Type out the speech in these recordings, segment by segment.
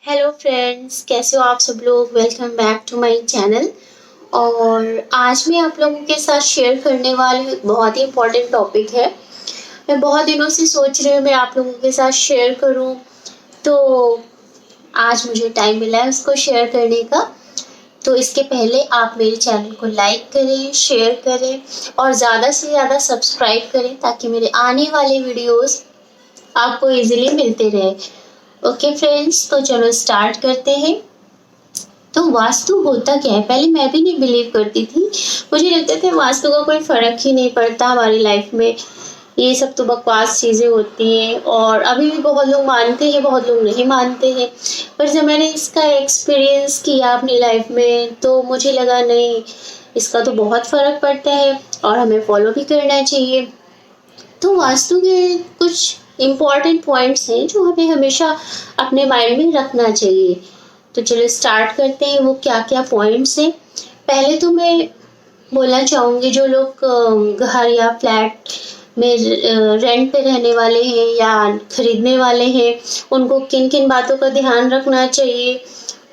Hello friends, कैसे हो आप सब लोग। Welcome back to my channel. और आज मैं आप लोगों के साथ शेयर करने वाली हूँ एक बहुत ही इम्पोर्टेंट टॉपिक है। मैं बहुत दिनों से सोच रही हूँ मैं आप लोगों के साथ शेयर करूँ, तो आज मुझे टाइम मिला है उसको शेयर करने का। तो इसके पहले आप मेरे चैनल को लाइक करें, शेयर करें और ज़्यादा से ज़्यादा सब्सक्राइब करें ताकि मेरे आने वाले वीडियोस आपको इजीली मिलते रहे। ओके फ्रेंड्स, तो चलो स्टार्ट करते हैं। तो वास्तु होता क्या है, पहले मैं भी नहीं बिलीव करती थी। मुझे लगता था वास्तु का कोई फर्क ही नहीं पड़ता हमारी लाइफ में, ये सब तो बकवास चीज़ें होती हैं। और अभी भी बहुत लोग मानते हैं, बहुत लोग नहीं मानते हैं। पर जब मैंने इसका एक्सपीरियंस किया अपनी लाइफ में तो मुझे लगा नहीं, इसका तो बहुत फ़र्क पड़ता है और हमें फॉलो भी करना चाहिए। तो वास्तु के कुछ इम्पॉर्टेंट पॉइंट्स हैं जो हमें हमेशा अपने माइंड में रखना चाहिए। तो चलो स्टार्ट करते हैं, वो क्या क्या पॉइंट्स हैं। पहले तो मैं बोलना चाहूँगी जो लोग घर या फ्लैट में रेंट पे रहने वाले हैं या खरीदने वाले हैं, उनको किन किन बातों का ध्यान रखना चाहिए।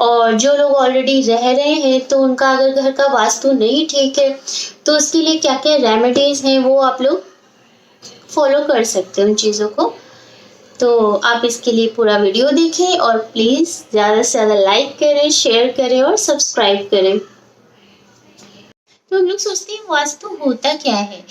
और जो लोग ऑलरेडी रह रहे हैं तो उनका अगर घर का वास्तु नहीं ठीक है तो उसके लिए क्या क्या रेमेडीज हैं वो आप लोग फॉलो कर सकते हैं उन चीज़ों को। तो आप इसके लिए पूरा वीडियो देखें और प्लीज़ ज़्यादा से ज़्यादा लाइक करें, शेयर करें और सब्सक्राइब करें। तो हम लोग सोचते हैं वास्तु होता क्या है।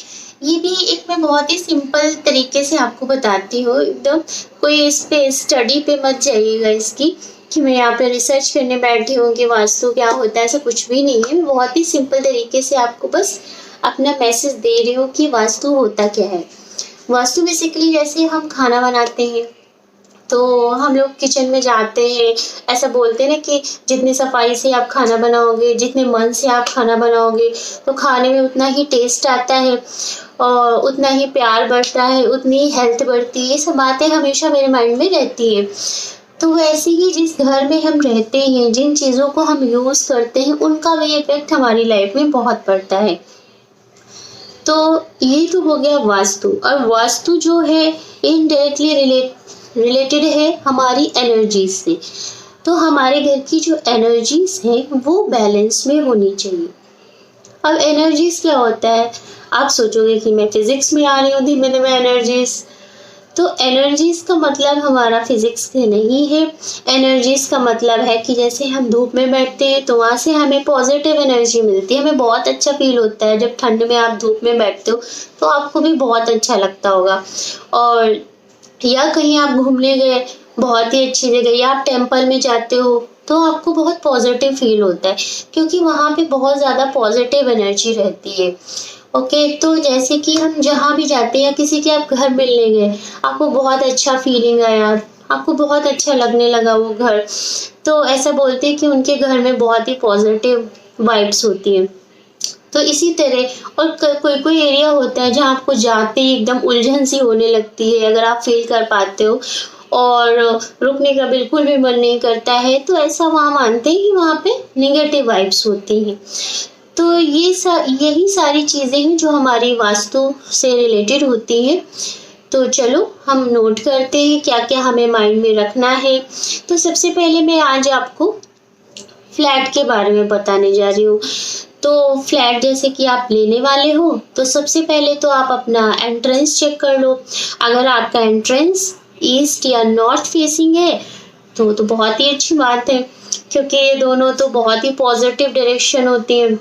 ये भी एक मैं बहुत ही सिंपल तरीके से आपको बताती हूँ। एकदम कोई इस पे स्टडी पे मत जाइएगा इसकी कि मैं यहाँ पे रिसर्च करने बैठी हूँ कि वास्तु क्या होता है, ऐसा कुछ भी नहीं है। मैं बहुत ही सिंपल तरीके से आपको बस अपना मैसेज दे रही हूँ कि वास्तु होता क्या है। वास्तु बेसिकली जैसे हम खाना बनाते हैं तो हम लोग किचन में जाते हैं, ऐसा बोलते हैं ना कि जितनी सफाई से आप खाना बनाओगे, जितने मन से आप खाना बनाओगे तो खाने में उतना ही टेस्ट आता है और उतना ही प्यार बढ़ता है, उतनी ही हेल्थ बढ़ती है। ये सब बातें हमेशा मेरे माइंड में रहती है। तो वैसे ही जिस घर में हम रहते हैं, जिन चीज़ों को हम यूज़ करते हैं, उनका भी इफेक्ट हमारी लाइफ में बहुत पड़ता है। तो ये तो हो गया वास्तु। और वास्तु जो है इनडायरेक्टली रिलेटेड है हमारी एनर्जी से। तो हमारे घर की जो एनर्जीज हैं वो बैलेंस में होनी चाहिए। अब एनर्जीज क्या होता है, आप सोचोगे कि मैं फिजिक्स में आ रही हूँ धीमे धीमे एनर्जीज। तो एनर्जीज का मतलब हमारा फिजिक्स से नहीं है। एनर्जीज का मतलब है कि जैसे हम धूप में बैठते हैं तो वहाँ से हमें पॉजिटिव एनर्जी मिलती है, हमें बहुत अच्छा फील होता है। जब ठंड में आप धूप में बैठते हो तो आपको भी बहुत अच्छा लगता होगा। और या कहीं आप घूमने गए बहुत ही अच्छी जगह, या आप टेम्पल में जाते हो तो आपको बहुत पॉजिटिव फील होता है क्योंकि वहाँ पे बहुत ज़्यादा पॉजिटिव एनर्जी रहती है। ओके, तो जैसे कि हम जहाँ भी जाते हैं या किसी के आप घर मिलने गए, आपको बहुत अच्छा फीलिंग आया, आपको बहुत अच्छा लगने लगा वो घर, तो ऐसा बोलते हैं कि उनके घर में बहुत ही पॉजिटिव वाइब्स होती हैं। तो इसी तरह और कोई कोई एरिया होता है जहाँ आपको जाते ही एकदम उलझन सी होने लगती है, अगर आप फील कर पाते हो, और रुकने का बिल्कुल भी मन नहीं करता है, तो ऐसा वहाँ मानते हैं कि वहाँ पे नेगेटिव वाइब्स होती हैं। तो यही सारी चीज़ें हैं जो हमारी वास्तु से रिलेटेड होती हैं। तो चलो हम नोट करते हैं क्या क्या हमें माइंड में रखना है। तो सबसे पहले मैं आज आपको फ्लैट के बारे में बताने जा रही हूँ। तो फ्लैट जैसे कि आप लेने वाले हो तो सबसे पहले तो आप अपना एंट्रेंस चेक कर लो। अगर आपका एंट्रेंस ईस्ट या नॉर्थ फेसिंग है तो बहुत ही अच्छी बात है, क्योंकि ये दोनों तो बहुत ही पॉजिटिव डायरेक्शन होती है।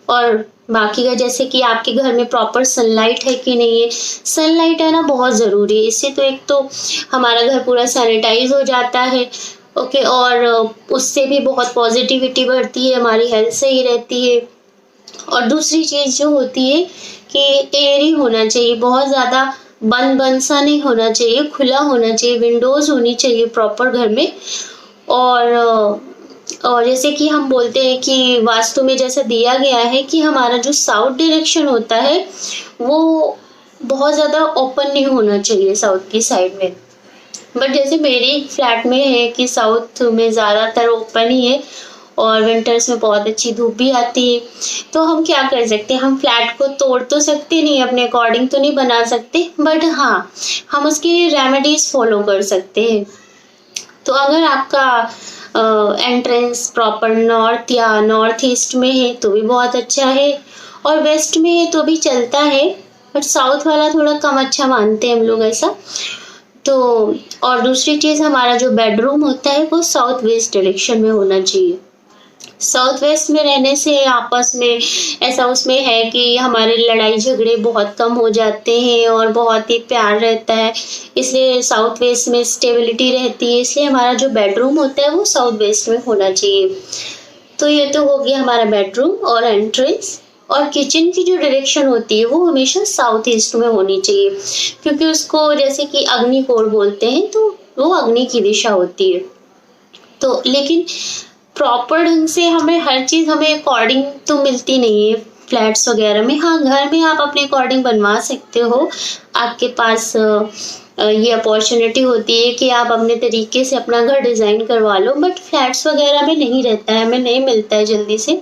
और बाकी का जैसे कि आपके घर में प्रॉपर सनलाइट है कि नहीं है, सनलाइट है ना बहुत ज़रूरी है। इससे तो एक तो हमारा घर पूरा सैनिटाइज हो जाता है। ओके, और उससे भी बहुत पॉजिटिविटी बढ़ती है, हमारी हेल्थ सही रहती है। और दूसरी चीज़ जो होती है कि एयर ही होना चाहिए, बहुत ज़्यादा बंद बंद सा नहीं होना चाहिए, खुला होना चाहिए, विंडोज़ होनी चाहिए प्रॉपर घर में। और जैसे कि हम बोलते हैं कि वास्तु में जैसा दिया गया है कि हमारा जो साउथ डायरेक्शन होता है वो बहुत ज़्यादा ओपन नहीं होना चाहिए साउथ की साइड में। बट जैसे मेरे फ्लैट में है कि साउथ में ज़्यादातर ओपन ही है और विंटर्स में बहुत अच्छी धूप भी आती है। तो हम क्या कर सकते हैं, हम फ्लैट को तोड़ तो सकते नहीं, अपने अकॉर्डिंग तो नहीं बना सकते, बट हाँ हम उसके रेमेडीज फॉलो कर सकते हैं। तो अगर आपका एंट्रेंस प्रॉपर नॉर्थ या नॉर्थ ईस्ट में है तो भी बहुत अच्छा है, और वेस्ट में है तो भी चलता है, बट साउथ वाला थोड़ा कम अच्छा मानते हैं हम लोग ऐसा। तो और दूसरी चीज़, हमारा जो बेडरूम होता है वो साउथ वेस्ट डायरेक्शन में होना चाहिए। साउथ वेस्ट में रहने से आपस में ऐसा उसमें है कि हमारे लड़ाई झगड़े बहुत कम हो जाते हैं और बहुत ही प्यार रहता है, इसलिए साउथ वेस्ट में स्टेबिलिटी रहती है, इसलिए हमारा जो बेडरूम होता है वो साउथ वेस्ट में होना चाहिए। तो ये तो हो गया हमारा बेडरूम और एंट्रेंस। और किचन की जो डायरेक्शन होती है वो हमेशा साउथ ईस्ट में होनी चाहिए, क्योंकि उसको जैसे कि अग्नि कोण बोलते हैं, तो वो अग्नि की दिशा होती है। तो लेकिन प्रॉपर ढंग से हमें हर चीज़ हमें अकॉर्डिंग तो मिलती नहीं है फ्लैट्स वगैरह में। हाँ, घर में आप अपने अकॉर्डिंग बनवा सकते हो, आपके पास ये अपॉर्चुनिटी होती है कि आप अपने तरीके से अपना घर डिज़ाइन करवा लो, बट फ्लैट्स वगैरह में नहीं रहता है, हमें नहीं मिलता है जल्दी से।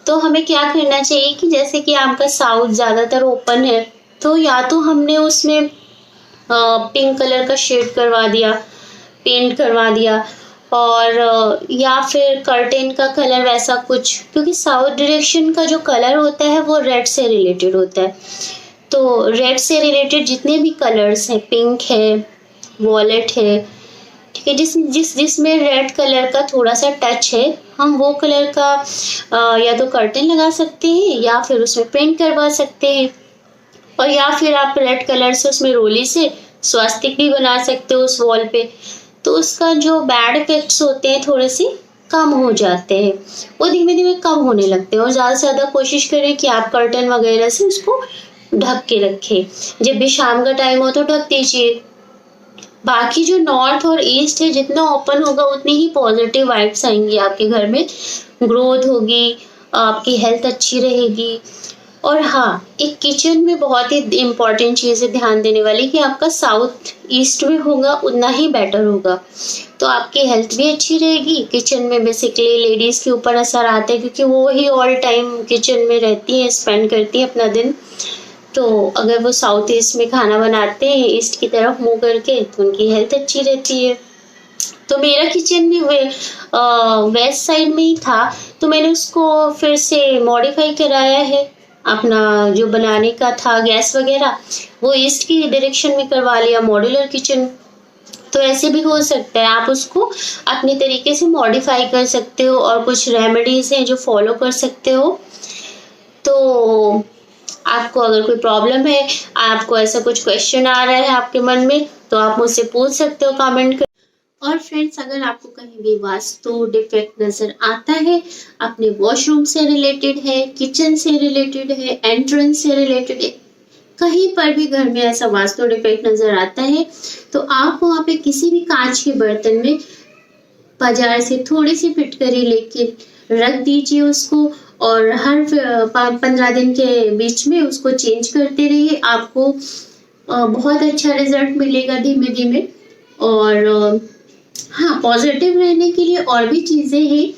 तो हमें क्या करना चाहिए कि जैसे कि आपका साउथ ज़्यादातर ओपन है, तो या तो हमने उसमें पिंक कलर का शेड करवा दिया, पेंट करवा दिया, और या फिर कर्टेन का कलर वैसा कुछ, क्योंकि साउथ डायरेक्शन का जो कलर होता है वो रेड से रिलेटेड होता है। तो रेड से रिलेटेड जितने भी कलर्स हैं, पिंक है, वॉलेट है, ठीक है, जिसमें रेड कलर का थोड़ा सा टच है, हम वो कलर का या तो कर्टेन लगा सकते हैं या फिर उसमें पेंट करवा सकते हैं, और या फिर आप रेड कलर से उसमें रोली से स्वास्तिक भी बना सकते हो उस वॉल पे। तो उसका जो बैड इफेक्ट्स होते हैं थोड़े से कम हो जाते हैं, वो धीमे धीमे कम होने लगते हैं। और ज़्यादा से ज़्यादा कोशिश करें कि आप कर्टन वगैरह से उसको ढक के रखें, जब भी शाम का टाइम हो तो ढक दीजिए। बाकी जो नॉर्थ और ईस्ट है, जितना ओपन होगा उतनी ही पॉजिटिव वाइब्स आएंगी आपके घर में, ग्रोथ होगी, आपकी हेल्थ अच्छी रहेगी। और हाँ, एक किचन में बहुत ही इम्पॉर्टेंट चीज़ है ध्यान देने वाली कि आपका साउथ ईस्ट में होगा उतना ही बेटर होगा, तो आपकी हेल्थ भी अच्छी रहेगी। किचन में बेसिकली लेडीज़ के ऊपर असर आता है, क्योंकि वो ही ऑल टाइम किचन में रहती हैं, स्पेंड करती हैं अपना दिन। तो अगर वो साउथ ईस्ट में खाना बनाते हैं ईस्ट की तरफ मुंह करके, तो उनकी हेल्थ अच्छी रहती है। तो मेरा किचन भी वेस्ट साइड में ही था, तो मैंने उसको फिर से मॉडिफाई कराया है। अपना जो बनाने का था गैस वगैरह वो ईस्ट की डायरेक्शन में करवा लिया, मॉड्यूलर किचन। तो ऐसे भी हो सकता है, आप उसको अपने तरीके से मॉडिफाई कर सकते हो, और कुछ रेमेडीज हैं जो फॉलो कर सकते हो। तो आपको अगर कोई प्रॉब्लम है, आपको ऐसा कुछ क्वेश्चन आ रहा है आपके मन में, तो आप मुझसे पूछ सकते हो कमेंट कर। और फ्रेंड्स, अगर आपको कहीं भी वास्तु डिफेक्ट नजर आता है, अपने वॉशरूम से रिलेटेड है, किचन से रिलेटेड है, एंट्रेंस से रिलेटेड है, कहीं पर भी घर में ऐसा वास्तु डिफेक्ट नजर आता है, तो आप वहाँ पे किसी भी कांच के बर्तन में बाजार से थोड़ी सी फिटकरी लेके रख दीजिए उसको, और हर 15 दिन के बीच में उसको चेंज करते रहिए। आपको बहुत अच्छा रिजल्ट मिलेगा धीमे धीमे। और हाँ, पॉजिटिव रहने के लिए और भी चीज़ें हैं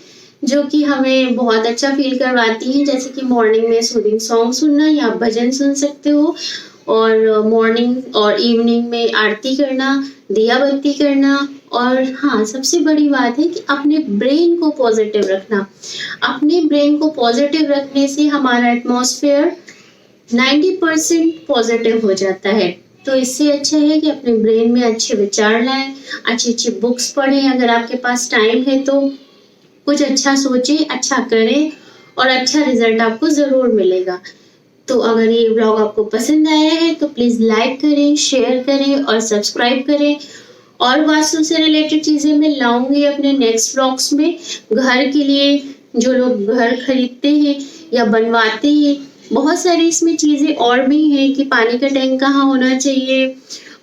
जो कि हमें बहुत अच्छा फील करवाती हैं, जैसे कि मॉर्निंग में सूदिंग सॉन्ग सुनना, या आप भजन सुन सकते हो, और मॉर्निंग और इवनिंग में आरती करना, दिया बत्ती करना। और हाँ, सबसे बड़ी बात है कि अपने ब्रेन को पॉजिटिव रखना। अपने ब्रेन को पॉजिटिव रखने से हमारा एटमॉस्फेयर 90% पॉजिटिव हो जाता है। तो इससे अच्छा है कि अपने ब्रेन में अच्छे विचार लाएं, अच्छी अच्छी बुक्स पढ़ें, अगर आपके पास टाइम है तो कुछ अच्छा सोचें, अच्छा करें, और अच्छा रिजल्ट आपको ज़रूर मिलेगा। तो अगर ये व्लॉग आपको पसंद आया है तो प्लीज़ लाइक करें, शेयर करें और सब्सक्राइब करें। और वास्तु से रिलेटेड चीज़ें मैं लाऊंगी अपने नेक्स्ट व्लॉग्स में। घर के लिए जो लोग घर खरीदते हैं या बनवाते हैं, बहुत सारी इसमें चीज़ें और भी हैं कि पानी का टैंक कहाँ होना चाहिए,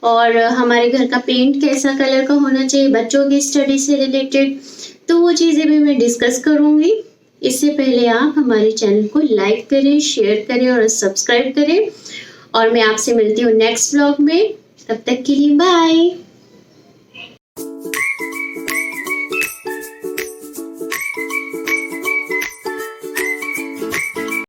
और हमारे घर का पेंट कैसा कलर का होना चाहिए, बच्चों की स्टडी से रिलेटेड, तो वो चीज़ें भी मैं डिस्कस करूँगी। इससे पहले आप हमारे चैनल को लाइक करें, शेयर करें और सब्सक्राइब करें। और मैं आपसे मिलती हूँ नेक्स्ट व्लॉग में, तब तक के लिए बाय।